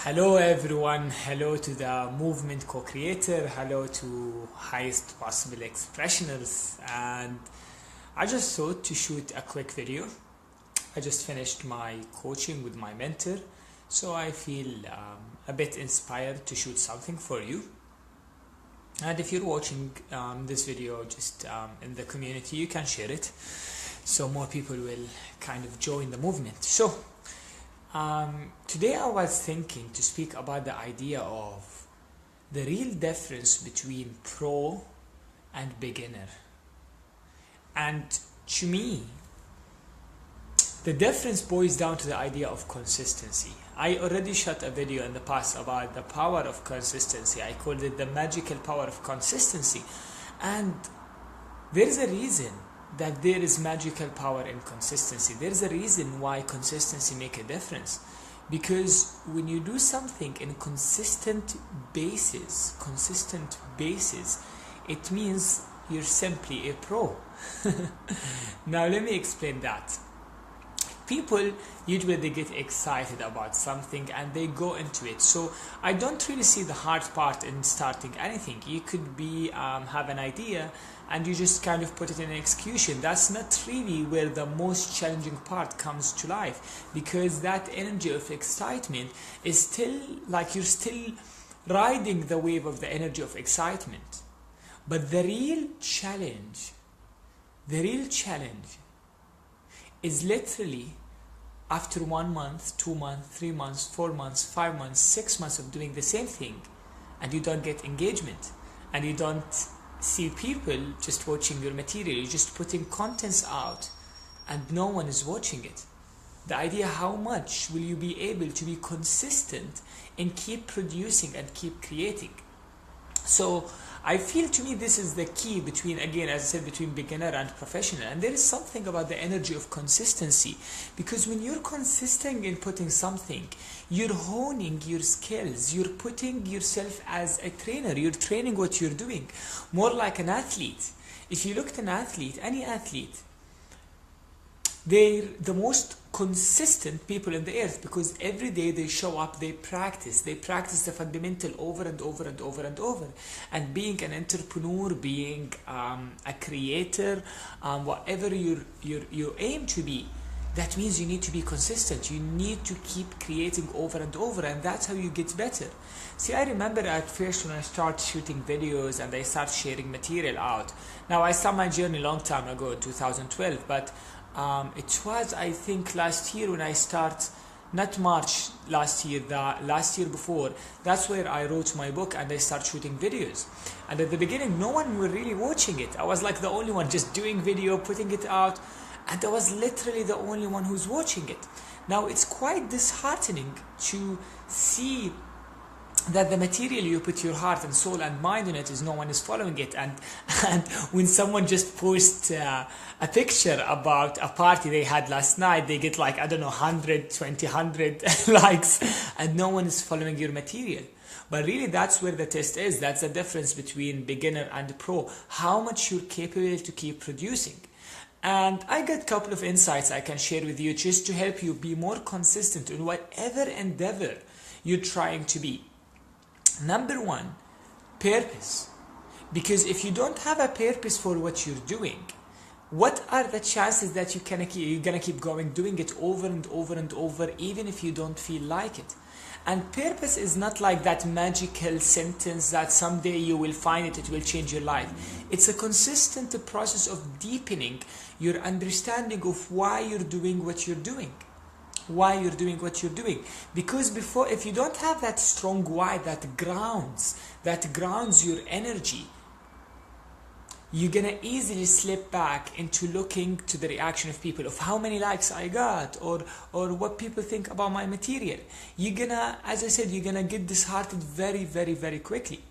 Hello everyone, hello to the movement co-creator, hello to highest possible expressioners, and I just thought to shoot a quick video. I just finished my coaching with my mentor, so I feel a bit inspired to shoot something for you. And if you're watching this video just in the community, you can share it so more people will kind of join the movement. So today I was thinking to speak about the idea of the real difference between pro and beginner. And to me, the difference boils down to the idea of consistency. I already shot a video in the past about the power of consistency. I called it the magical power of consistency. And there is a reason that there is magical power in consistency. There is a reason why consistency makes a difference. Because when you do something in consistent basis, it means you're simply a pro. Now let me explain that. People usually they get excited about something and they go into it. So I don't really see the hard part in starting anything. You could be have an idea and you just kind of put it in execution. That's not really where the most challenging part comes to life, because that energy of excitement is still like you're still riding the wave of the energy of excitement. But the real challenge is literally after 1 month, 2 months, 3 months, 4 months, 5 months, 6 months of doing the same thing, and you don't get engagement, and you don't see people just watching your material. You're just putting contents out and no one is watching it. The idea, how much will you be able to be consistent and keep producing and keep creating? So I feel, to me, this is the key between, again, as I said, between beginner and professional. And there is something about the energy of consistency, because when you're consistent in putting something, you're honing your skills, you're putting yourself as a trainer, you're training what you're doing, more like an athlete. If you look at an athlete, any athlete, they're the most consistent people in the earth, because every day they show up, they practice the fundamental over and over and over and over. And being an entrepreneur, being a creator, whatever you aim to be, that means you need to be consistent. You need to keep creating over and over, and that's how you get better. See, I remember at first when I started shooting videos and I started sharing material out. Now, I started my journey a long time ago in 2012, but it was, I think, last year when I start, not March last year, the last year before, that's where I wrote my book and I started shooting videos. And at the beginning, no one was really watching it. I was like the only one just doing video, putting it out, and I was literally the only one who's watching it. Now, it's quite disheartening to see that the material you put your heart and soul and mind in it is no one is following it. And when someone just posts a picture about a party they had last night, they get like, I don't know, 100 likes, and no one is following your material. But really, that's where the test is. That's the difference between beginner and pro, how much you're capable to keep producing. And I got a couple of insights I can share with you just to help you be more consistent in whatever endeavor you're trying to be. Number one, purpose. Because if you don't have a purpose for what you're doing, what are the chances that you're gonna keep going, doing it over and over and over, even if you don't feel like it? And purpose is not like that magical sentence that someday you will find it will change your life. It's a consistent process of deepening your understanding of why you're doing what you're doing. Because before, if you don't have that strong why that grounds your energy, you're gonna easily slip back into looking to the reaction of people, of how many likes I got, or what people think about my material. You're gonna, as I said, you're gonna get disheartened very, very, very quickly.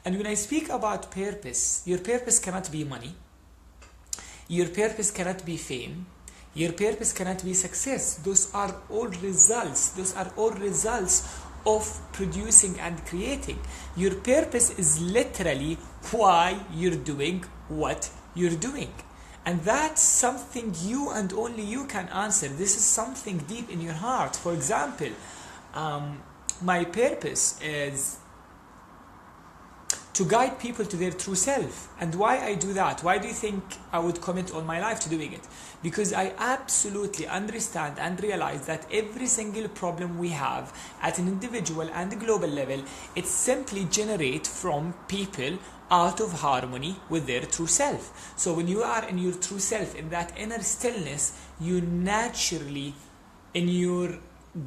And when I speak about purpose, your purpose cannot be money, your purpose cannot be fame, your purpose cannot be success. Those are all results of producing and creating. Your purpose is literally why you're doing what you're doing. And that's something you and only you can answer. This is something deep in your heart. For example, my purpose is to guide people to their true self. And why I do that? Why do you think I would commit all my life to doing it? Because I absolutely understand and realize that every single problem we have at an individual and global level, it simply generates from people out of harmony with their true self. So when you are in your true self, in that inner stillness, you naturally, in your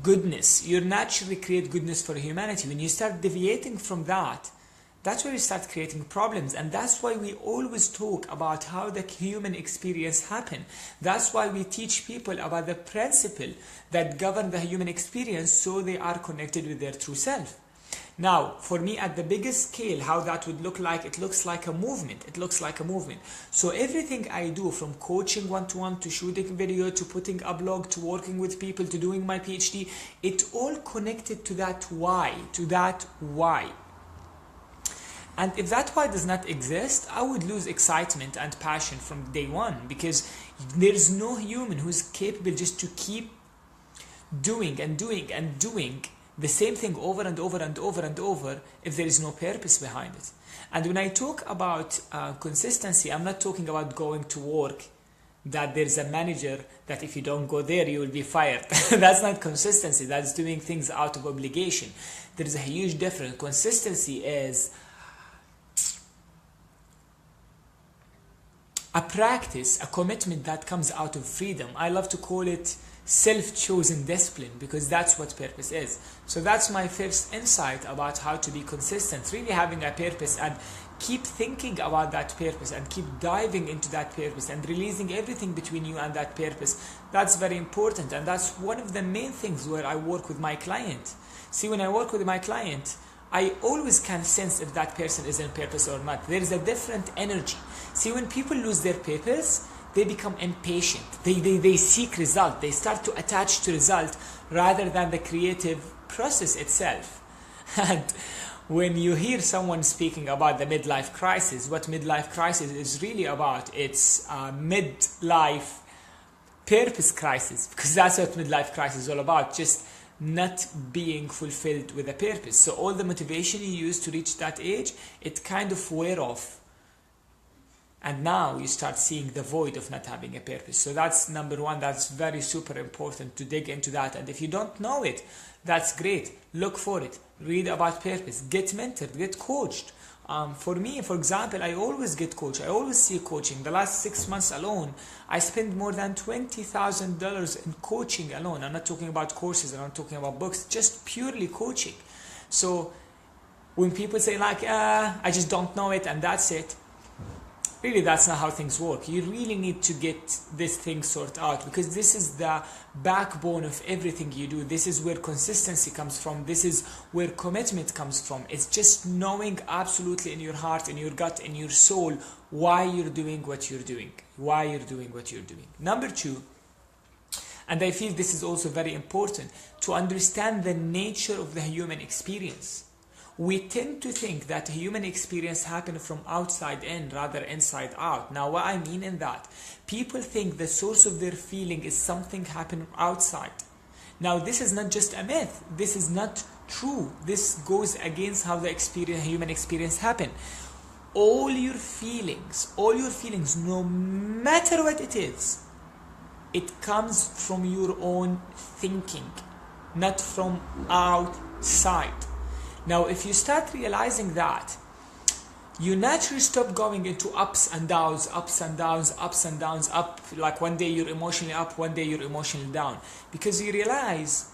goodness, you naturally create goodness for humanity. When you start deviating from that, that's where you start creating problems. And that's why we always talk about how the human experience happens. That's why we teach people about the principle that govern the human experience, so they are connected with their true self. Now, for me, at the biggest scale, how that would look like, it looks like a movement. It looks like a movement. So everything I do, from coaching one-to-one, to shooting video, to putting a blog, to working with people, to doing my PhD, it's all connected to that why, And if that why does not exist, I would lose excitement and passion from day one, because there is no human who's capable just to keep doing and doing and doing the same thing over and over and over and over if there is no purpose behind it. And when I talk about consistency, I'm not talking about going to work, that there's a manager that if you don't go there, you will be fired. That's not consistency. That's doing things out of obligation. There is a huge difference. Consistency is a practice, a commitment that comes out of freedom. I love to call it self-chosen discipline, because that's what purpose is. So that's my first insight about how to be consistent, really having a purpose, and keep thinking about that purpose and keep diving into that purpose and releasing everything between you and that purpose. That's very important, and that's one of the main things where I work with my client. See, when I work with my client, I always can sense if that person is in purpose or not. There is a different energy. See, when people lose their purpose, they become impatient. They seek result. They start to attach to result rather than the creative process itself. And when you hear someone speaking about the midlife crisis, what midlife crisis is really about, it's a midlife purpose crisis, because that's what midlife crisis is all about, just not being fulfilled with a purpose. So all the motivation you use to reach that age, it kind of wear off. And now you start seeing the void of not having a purpose. So that's number one. That's very super important to dig into that. And if you don't know it, that's great. Look for it. Read about purpose. Get mentored. Get coached. For me, for example, I always get coached. I always see coaching. The last 6 months alone, I spent more than $20,000 in coaching alone. I'm not talking about courses. I'm not talking about books. Just purely coaching. So when people say like, I just don't know it and that's it, really, that's not how things work. You really need to get this thing sorted out, because this is the backbone of everything you do. This is where consistency comes from. This is where commitment comes from. It's just knowing absolutely in your heart, in your gut, in your soul, why you're doing what you're doing. Why you're doing what you're doing. Number two, and I feel this is also very important, to understand the nature of the human experience. We tend to think that human experience happens from outside in rather inside out. Now, what I mean in that, people think the source of their feeling is something happening outside. Now, this is not just a myth. This is not true. This goes against how the human experience happens. All your feelings, no matter what it is, it comes from your own thinking, not from outside. Now, if you start realizing that, you naturally stop going into ups and downs, up. Like one day you're emotionally up, one day you're emotionally down. Because you realize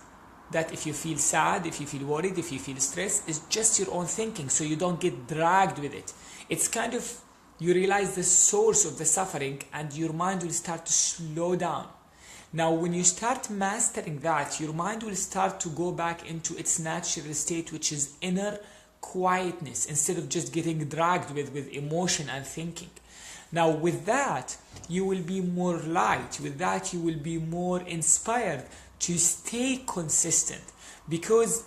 that if you feel sad, if you feel worried, if you feel stressed, it's just your own thinking. So you don't get dragged with it. It's kind of, you realize the source of the suffering, and your mind will start to slow down. Now, when you start mastering that, your mind will start to go back into its natural state, which is inner quietness, instead of just getting dragged with emotion and thinking. Now, with that, you will be more light. With that, you will be more inspired to stay consistent. Because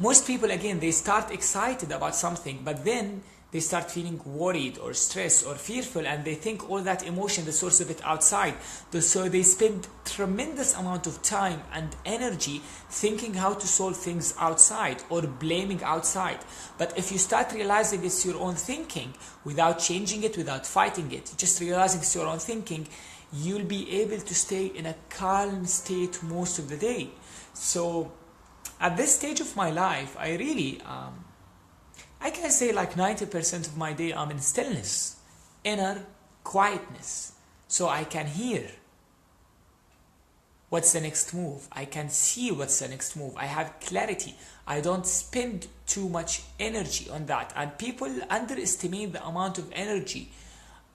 most people, again, they start excited about something, but then they start feeling worried or stressed or fearful, and they think all that emotion, the source of it, outside. So they spend tremendous amount of time and energy thinking how to solve things outside or blaming outside. But if you start realizing it's your own thinking, without changing it, without fighting it, just realizing it's your own thinking, you'll be able to stay in a calm state most of the day. So at this stage of my life, I really I can say like 90% of my day I'm in stillness, inner quietness. So I can hear what's the next move. I can see what's the next move. I have clarity. I don't spend too much energy on that. And people underestimate the amount of energy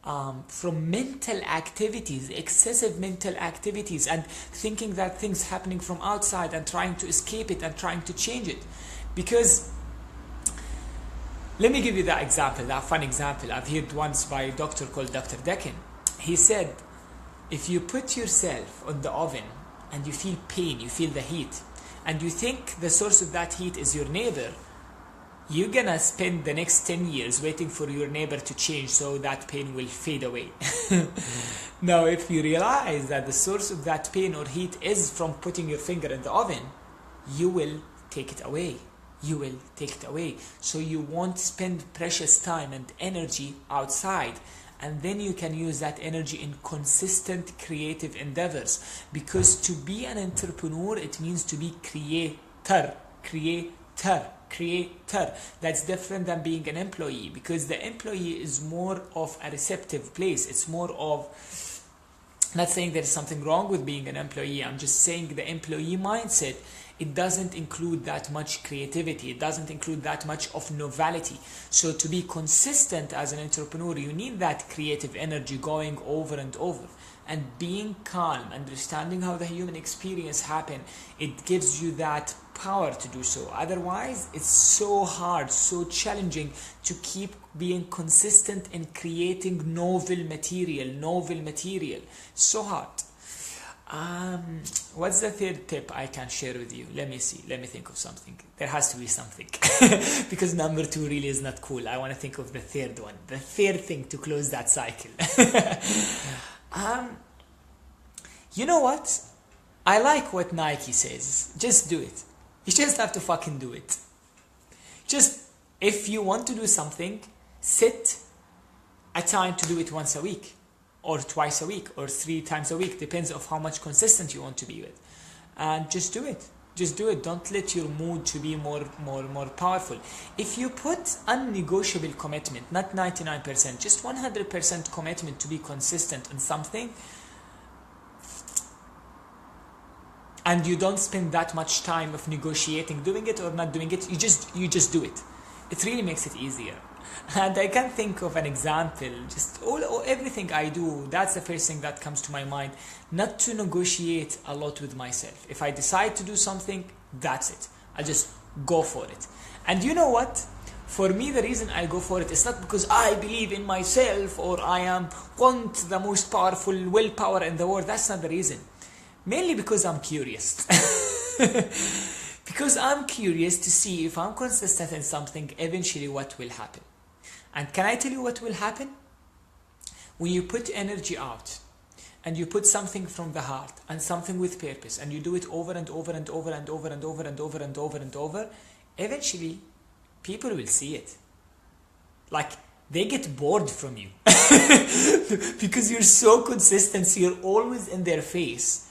from mental activities, excessive mental activities, and thinking that things happening from outside and trying to escape it and trying to change it. Because let me give you that example, that fun example I've heard once by a doctor called Dr. Dekin. He said, if you put yourself on the oven and you feel pain, you feel the heat, and you think the source of that heat is your neighbor, you're gonna spend the next 10 years waiting for your neighbor to change so that pain will fade away. Now, if you realize that the source of that pain or heat is from putting your finger in the oven, you will take it away. You will take it away. So you won't spend precious time and energy outside, and then you can use that energy in consistent creative endeavors. Because to be an entrepreneur, it means to be creator. That's different than being an employee, because the employee is more of a receptive place. It's more of, not saying there is something wrong with being an employee, I'm just saying the employee mindset, it doesn't include that much creativity, it doesn't include that much of novelty. So to be consistent as an entrepreneur, you need that creative energy going over and over. And being calm, understanding how the human experience happen, it gives you that power to do so. Otherwise, it's so hard, so challenging to keep being consistent in creating novel material. So hard. What's the third tip I can share with you? Let me see. Let me think of something. There has to be something. Because number 2 really is not cool. I want to think of the third one. The third thing to close that cycle. You know what? I like what Nike says. Just do it. You just have to fucking do it. Just, if you want to do something, set a time to do it once a week, or twice a week, or 3 times a week. Depends on how much consistent you want to be with. And just do it. Just do it. Don't let your mood to be more powerful. If you put unnegotiable commitment, not 99%, just 100% commitment to be consistent on something, and you don't spend that much time of negotiating doing it or not doing it, you just do it. It really makes it easier. And I can think of an example, just everything I do, that's the first thing that comes to my mind. Not to negotiate a lot with myself. If I decide to do something, that's it. I just go for it. And you know what? For me, the reason I go for it is not because I believe in myself or want the most powerful willpower in the world. That's not the reason. Mainly because I'm curious. Because I'm curious to see if I'm consistent in something, eventually what will happen. And can I tell you what will happen? When you put energy out, and you put something from the heart, and something with purpose, and you do it over and over and over and over and over and over and over and over, eventually, people will see it. Like, they get bored from you. Because you're so consistent, so you're always in their face.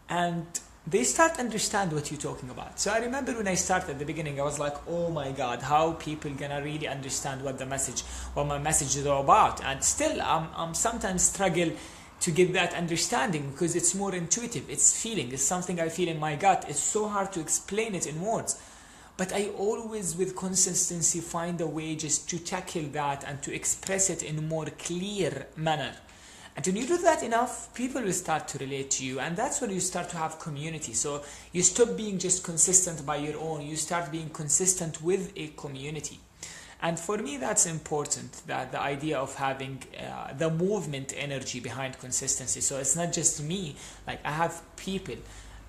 And they start to understand what you're talking about. So I remember when I started at the beginning, I was like, oh my God, how people gonna really understand what my message is all about. And still, I'm sometimes struggle to get that understanding, because it's more intuitive, it's feeling, it's something I feel in my gut. It's so hard to explain it in words. But I always, with consistency, find a way just to tackle that and to express it in a more clear manner. And when you do that enough, people will start to relate to you, and that's when you start to have community. So you stop being just consistent by your own, you start being consistent with a community. And for me, that's important, that the idea of having the movement energy behind consistency. So it's not just me, like I have people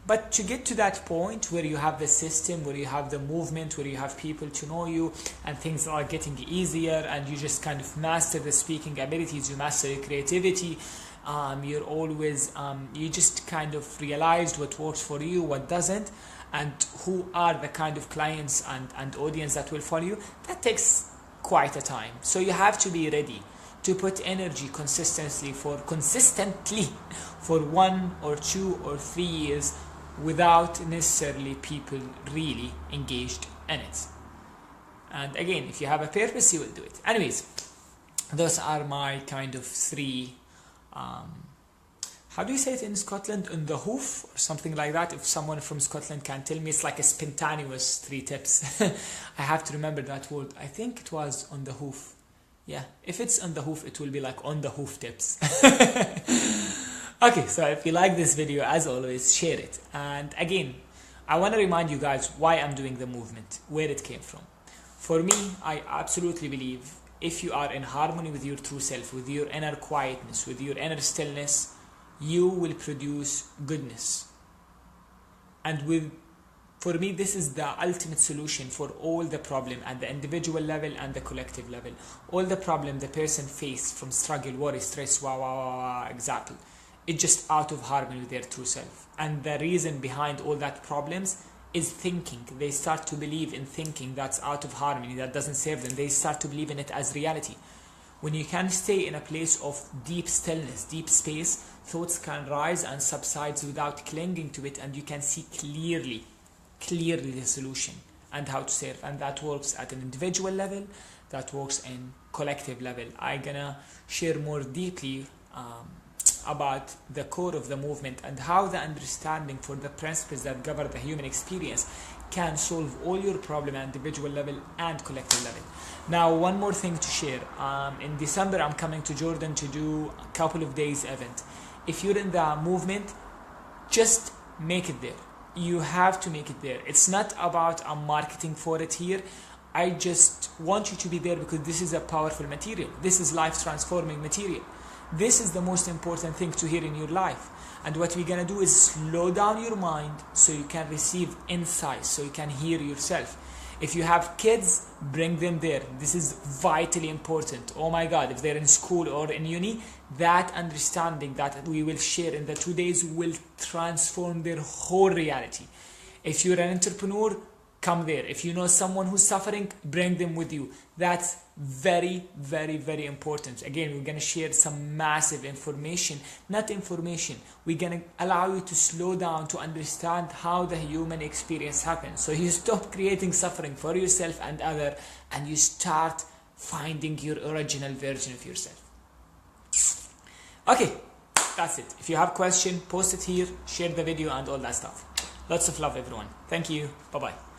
But to get to that point where you have the system, where you have the movement, where you have people to know you, and things are getting easier, and you just kind of master the speaking abilities, you master your creativity, you're always you just kind of realized what works for you, what doesn't, and who are the kind of clients and audience that will follow you. That takes quite a time. So you have to be ready to put energy consistently for 1 or 2 or 3 years without necessarily people really engaged in it. And again, if you have a purpose, you will do it. Anyways, those are my kind of 3 how do you say it in Scotland? On the hoof or something like that. If someone from Scotland can tell me, it's like a spontaneous 3 tips. I have to remember that word. I think it was on the hoof. Yeah, if it's on the hoof, it will be like on the hoof tips. Okay, so if you like this video, as always, share it. And again, I want to remind you guys why I'm doing the movement, where it came from. For me, I absolutely believe if you are in harmony with your true self, with your inner quietness, with your inner stillness, you will produce goodness. And for me, this is the ultimate solution for all the problem at the individual level and the collective level. All the problem the person faces from struggle, worry, stress, example, it's just out of harmony with their true self. And the reason behind all that problems is thinking. They start to believe in thinking that's out of harmony, that doesn't serve them. They start to believe in it as reality. When you can stay in a place of deep stillness, deep space, thoughts can rise and subside without clinging to it, and you can see clearly the solution and how to serve. And that works at an individual level, that works in collective level. I'm gonna share more deeply about the core of the movement and how the understanding for the principles that govern the human experience can solve all your problem at individual level and collective level. Now, one more thing to share. In December, I'm coming to Jordan to do a couple of days event. If you're in the movement, just make it there. You have to make it there. It's not about marketing for it here. I just want you to be there because this is a powerful material. This is life transforming material. This is the most important thing to hear in your life. And what we're gonna do is slow down your mind so you can receive insights, so you can hear yourself. If you have kids, bring them there. This is vitally important. Oh my God, if they're in school or in uni, that understanding that we will share in the 2 days will transform their whole reality. If you're an entrepreneur, come there. If you know someone who's suffering, bring them with you. That's very, very, very important. Again, we're going to share some massive information. Not information. We're going to allow you to slow down to understand how the human experience happens. So you stop creating suffering for yourself and others, and you start finding your original version of yourself. Okay, that's it. If you have a question, post it here, share the video and all that stuff. Lots of love, everyone. Thank you. Bye-bye.